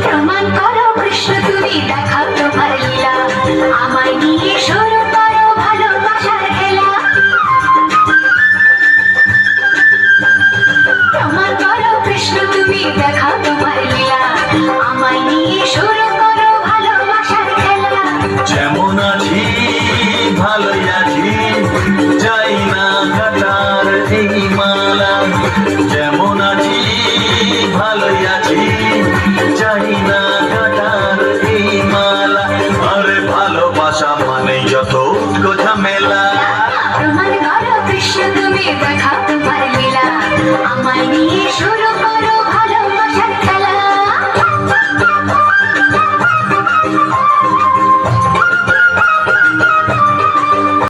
প্রমাণ করো কৃষ্ণ তুমি দেখাও তোমার লীলা আমায় নিয়ে শুরু করো ভালোবাসার খেলা প্রমাণ করো কৃষ্ণ তুমি দেখাও তোমার লীলা আমায় নিয়ে শুরু করো ভালোবাসার খেলা যেমন আছি ভালোই আছি চাই না কাটার এই মালা যেমন আছি ভালোই আছি চাই না কাটার এই মালা আরে ভালোবাসা মানে যত ঝামেলা প্রমাণ করো কৃষ্ণ তুমি দেখাও তোমার লীলা আমায় নিয়ে শুরু